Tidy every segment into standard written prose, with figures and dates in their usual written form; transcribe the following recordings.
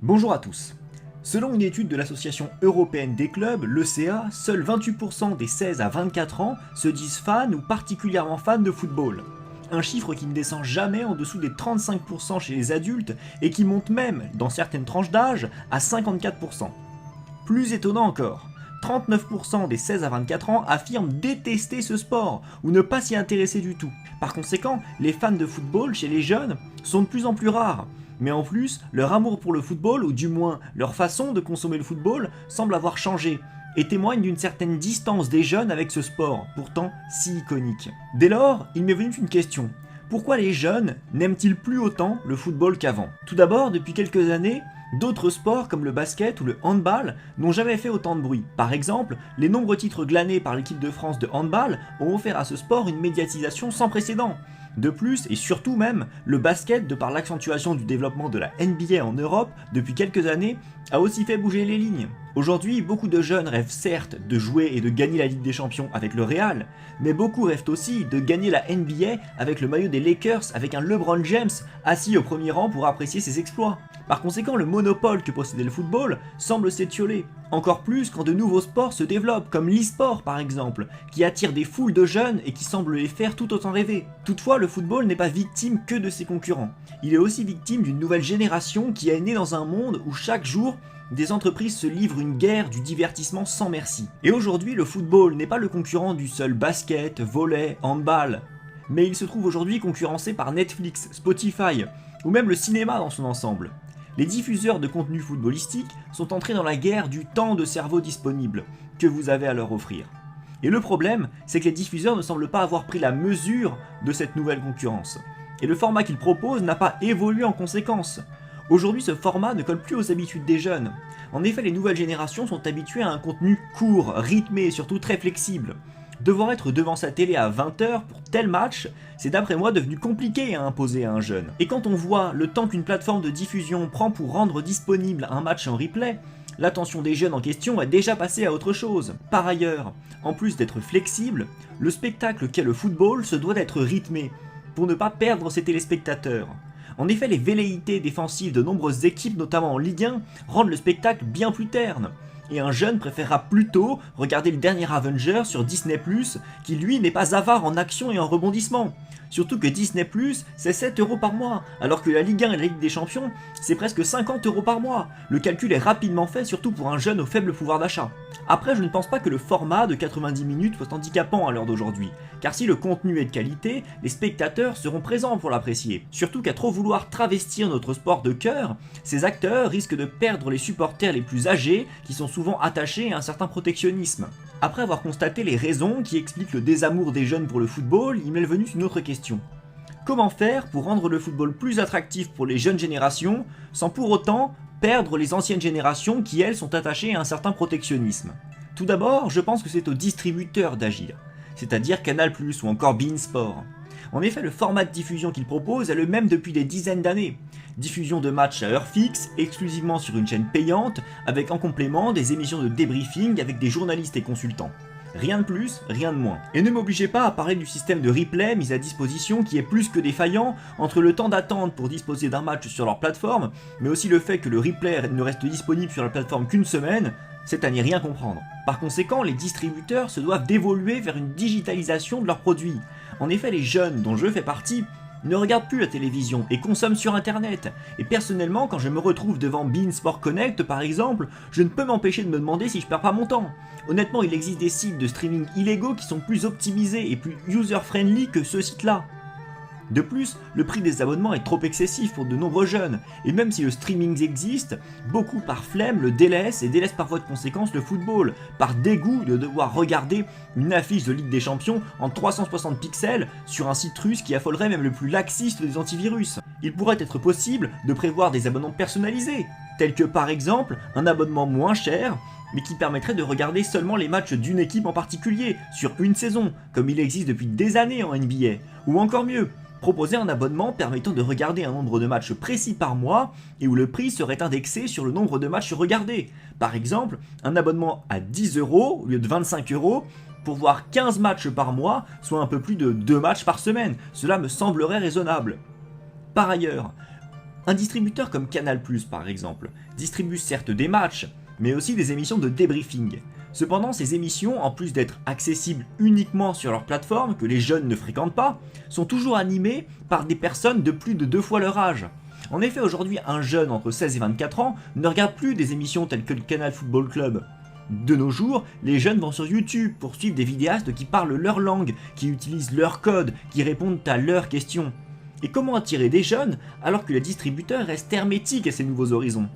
Bonjour à tous. Selon une étude de l'Association européenne des clubs, l'ECA, seuls 28% des 16 à 24 ans se disent fans ou particulièrement fans de football. Un chiffre qui ne descend jamais en dessous des 35% chez les adultes et qui monte même, dans certaines tranches d'âge, à 54%. Plus étonnant encore, 39% des 16 à 24 ans affirment détester ce sport ou ne pas s'y intéresser du tout. Par conséquent, les fans de football chez les jeunes sont de plus en plus rares. Mais en plus, leur amour pour le football, ou du moins leur façon de consommer le football, semble avoir changé et témoigne d'une certaine distance des jeunes avec ce sport, pourtant si iconique. Dès lors, il m'est venu une question. Pourquoi les jeunes n'aiment-ils plus autant le football qu'avant? Tout d'abord, depuis quelques années, d'autres sports comme le basket ou le handball n'ont jamais fait autant de bruit. Par exemple, les nombreux titres glanés par l'équipe de France de handball ont offert à ce sport une médiatisation sans précédent. De plus, et surtout même, le basket, de par l'accentuation du développement de la NBA en Europe depuis quelques années, a aussi fait bouger les lignes. Aujourd'hui, beaucoup de jeunes rêvent certes de jouer et de gagner la Ligue des Champions avec le Real, mais beaucoup rêvent aussi de gagner la NBA avec le maillot des Lakers, avec un LeBron James assis au premier rang pour apprécier ses exploits. Par conséquent, le monopole que possédait le football semble s'étioler. Encore plus quand de nouveaux sports se développent, comme l'e-sport par exemple, qui attire des foules de jeunes et qui semble les faire tout autant rêver. Toutefois, le football n'est pas victime que de ses concurrents. Il est aussi victime d'une nouvelle génération qui est née dans un monde où chaque jour, des entreprises se livrent une guerre du divertissement sans merci. Et aujourd'hui, le football n'est pas le concurrent du seul basket, volley, handball, mais il se trouve aujourd'hui concurrencé par Netflix, Spotify, ou même le cinéma dans son ensemble. Les diffuseurs de contenu footballistique sont entrés dans la guerre du temps de cerveau disponible que vous avez à leur offrir. Et le problème, c'est que les diffuseurs ne semblent pas avoir pris la mesure de cette nouvelle concurrence. Et le format qu'ils proposent n'a pas évolué en conséquence. Aujourd'hui, ce format ne colle plus aux habitudes des jeunes. En effet, les nouvelles générations sont habituées à un contenu court, rythmé et surtout très flexible. Devoir être devant sa télé à 20h pour tel match, c'est d'après moi devenu compliqué à imposer à un jeune. Et quand on voit le temps qu'une plateforme de diffusion prend pour rendre disponible un match en replay, l'attention des jeunes en question est déjà passée à autre chose. Par ailleurs, en plus d'être flexible, le spectacle qu'est le football se doit d'être rythmé, pour ne pas perdre ses téléspectateurs. En effet, les velléités défensives de nombreuses équipes, notamment en Ligue 1, rendent le spectacle bien plus terne. Et un jeune préférera plutôt regarder le dernier Avenger sur Disney+, qui lui n'est pas avare en action et en rebondissement. Surtout que Disney+, c'est 7€ par mois, alors que la Ligue 1 et la Ligue des Champions, c'est presque 50€ par mois. Le calcul est rapidement fait, surtout pour un jeune au faible pouvoir d'achat. Après, je ne pense pas que le format de 90 minutes soit handicapant à l'heure d'aujourd'hui, car si le contenu est de qualité, les spectateurs seront présents pour l'apprécier. Surtout qu'à trop vouloir travestir notre sport de cœur, ces acteurs risquent de perdre les supporters les plus âgés, qui sont souvent attachés à un certain protectionnisme. Après avoir constaté les raisons qui expliquent le désamour des jeunes pour le football, il m'est venu une autre question. Comment faire pour rendre le football plus attractif pour les jeunes générations, sans pour autant perdre les anciennes générations qui, elles, sont attachées à un certain protectionnisme? Tout d'abord, je pense que c'est aux distributeurs d'agir, c'est-à-dire Canal+, ou encore beIN Sport. En effet, le format de diffusion qu'ils proposent est le même depuis des dizaines d'années. Diffusion de matchs à heure fixe, exclusivement sur une chaîne payante, avec en complément des émissions de débriefing avec des journalistes et consultants. Rien de plus, rien de moins. Et ne m'obligez pas à parler du système de replay mis à disposition qui est plus que défaillant entre le temps d'attente pour disposer d'un match sur leur plateforme, mais aussi le fait que le replay ne reste disponible sur la plateforme qu'une semaine, c'est à n'y rien comprendre. Par conséquent, les distributeurs se doivent d'évoluer vers une digitalisation de leurs produits. En effet, les jeunes, dont je fais partie, ne regardent plus la télévision et consomment sur internet. Et personnellement, quand je me retrouve devant beIN Sport Connect par exemple, je ne peux m'empêcher de me demander si je perds pas mon temps. Honnêtement, il existe des sites de streaming illégaux qui sont plus optimisés et plus user-friendly que ce site-là. De plus, le prix des abonnements est trop excessif pour de nombreux jeunes, et même si le streaming existe, beaucoup par flemme le délaissent et délaissent par voie de conséquence le football, par dégoût de devoir regarder une affiche de Ligue des Champions en 360 pixels sur un site russe qui affolerait même le plus laxiste des antivirus. Il pourrait être possible de prévoir des abonnements personnalisés, tels que par exemple un abonnement moins cher, mais qui permettrait de regarder seulement les matchs d'une équipe en particulier, sur une saison, comme il existe depuis des années en NBA, ou encore mieux, proposer un abonnement permettant de regarder un nombre de matchs précis par mois et où le prix serait indexé sur le nombre de matchs regardés. Par exemple, un abonnement à 10€ au lieu de 25€ pour voir 15 matchs par mois, soit un peu plus de 2 matchs par semaine. Cela me semblerait raisonnable. Par ailleurs, Un distributeur comme Canal+, par exemple, distribue certes des matchs, mais aussi des émissions de débriefing. Cependant, ces émissions, en plus d'être accessibles uniquement sur leur plateforme que les jeunes ne fréquentent pas, sont toujours animées par des personnes de plus de 2 fois leur âge. En effet, aujourd'hui, un jeune entre 16 et 24 ans ne regarde plus des émissions telles que le Canal Football Club. De nos jours, les jeunes vont sur YouTube pour suivre des vidéastes qui parlent leur langue, qui utilisent leur code, qui répondent à leurs questions. Et comment attirer des jeunes alors que les distributeurs restent hermétiques à ces nouveaux horizons?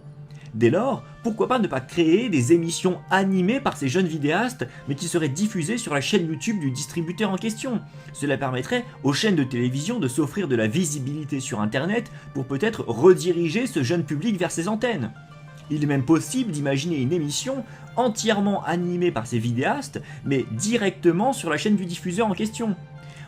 Dès lors, pourquoi pas ne pas créer des émissions animées par ces jeunes vidéastes, mais qui seraient diffusées sur la chaîne YouTube du distributeur en question? Cela permettrait aux chaînes de télévision de s'offrir de la visibilité sur internet pour peut-être rediriger ce jeune public vers ses antennes. Il est même possible d'imaginer une émission entièrement animée par ces vidéastes, mais directement sur la chaîne du diffuseur en question.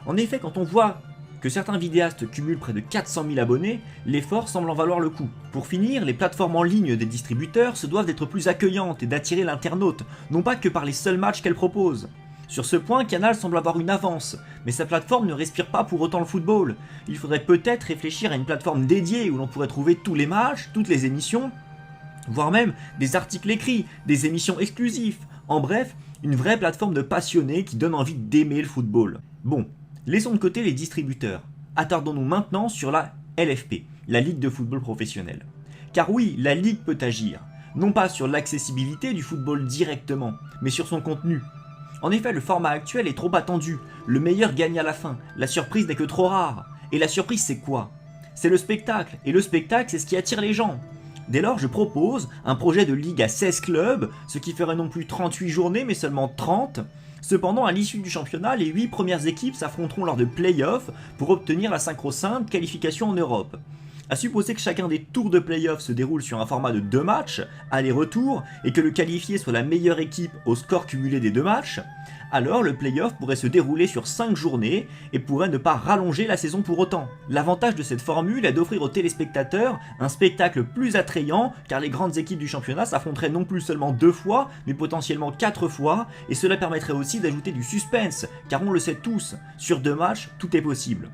En effet, quand on voit que certains vidéastes cumulent près de 400 000 abonnés, l'effort semble en valoir le coup. Pour finir, les plateformes en ligne des distributeurs se doivent d'être plus accueillantes et d'attirer l'internaute, non pas que par les seuls matchs qu'elles proposent. Sur ce point, Canal semble avoir une avance, mais sa plateforme ne respire pas pour autant le football. Il faudrait peut-être réfléchir à une plateforme dédiée où l'on pourrait trouver tous les matchs, toutes les émissions, voire même des articles écrits, des émissions exclusives. En bref, une vraie plateforme de passionnés qui donne envie d'aimer le football. Bon, laissons de côté les distributeurs. Attardons-nous maintenant sur la LFP, la Ligue de football professionnel. Car oui, la Ligue peut agir, non pas sur l'accessibilité du football directement, mais sur son contenu. En effet, le format actuel est trop attendu, le meilleur gagne à la fin, la surprise n'est que trop rare. Et la surprise c'est quoi? C'est le spectacle, et le spectacle c'est ce qui attire les gens. Dès lors, je propose un projet de ligue à 16 clubs, ce qui ferait non plus 38 journées mais seulement 30. Cependant, à l'issue du championnat, les 8 premières équipes s'affronteront lors de play-offs pour obtenir la sacro-sainte qualification en Europe. À supposer que chacun des tours de play-off se déroule sur un format de 2 matchs, aller-retour, et que le qualifié soit la meilleure équipe au score cumulé des 2 matchs, alors le play-off pourrait se dérouler sur 5 journées et pourrait ne pas rallonger la saison pour autant. L'avantage de cette formule est d'offrir aux téléspectateurs un spectacle plus attrayant car les grandes équipes du championnat s'affronteraient non plus seulement 2 fois mais potentiellement 4 fois et cela permettrait aussi d'ajouter du suspense car on le sait tous, sur 2 matchs tout est possible.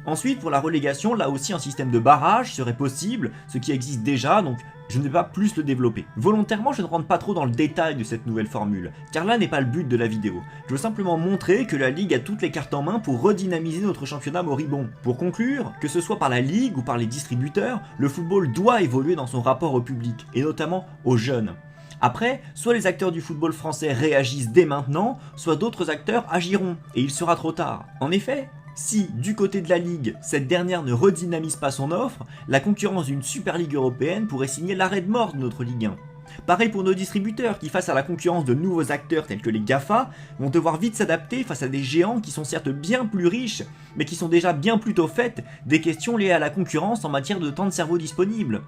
Ensuite, pour la relégation, là aussi un système de barrage serait possible, ce qui existe déjà, donc je ne vais pas plus le développer. Volontairement, je ne rentre pas trop dans le détail de cette nouvelle formule, car là n'est pas le but de la vidéo. Je veux simplement montrer que la Ligue a toutes les cartes en main pour redynamiser notre championnat moribond. Pour conclure, que ce soit par la Ligue ou par les distributeurs, le football doit évoluer dans son rapport au public, et notamment aux jeunes. Après, soit les acteurs du football français réagissent dès maintenant, soit d'autres acteurs agiront, et il sera trop tard. En effet, si, du côté de la Ligue, cette dernière ne redynamise pas son offre, la concurrence d'une Super Ligue européenne pourrait signer l'arrêt de mort de notre Ligue 1. Pareil pour nos distributeurs qui, face à la concurrence de nouveaux acteurs tels que les GAFA, vont devoir vite s'adapter face à des géants qui sont certes bien plus riches, mais qui sont déjà bien plus au fait des questions liées à la concurrence en matière de temps de cerveau disponible.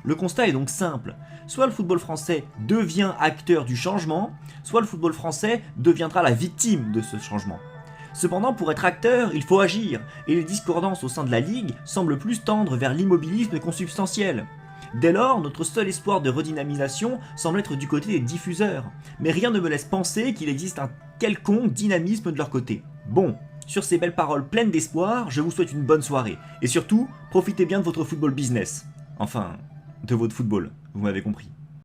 Le constat est donc simple, soit le football français devient acteur du changement, soit le football français deviendra la victime de ce changement. Cependant, pour être acteur, il faut agir, et les discordances au sein de la Ligue semblent plus tendre vers l'immobilisme consubstantiel. Dès lors, notre seul espoir de redynamisation semble être du côté des diffuseurs, mais rien ne me laisse penser qu'il existe un quelconque dynamisme de leur côté. Bon, sur ces belles paroles pleines d'espoir, je vous souhaite une bonne soirée, et surtout, profitez bien de votre football business. Enfin, de votre football, vous m'avez compris.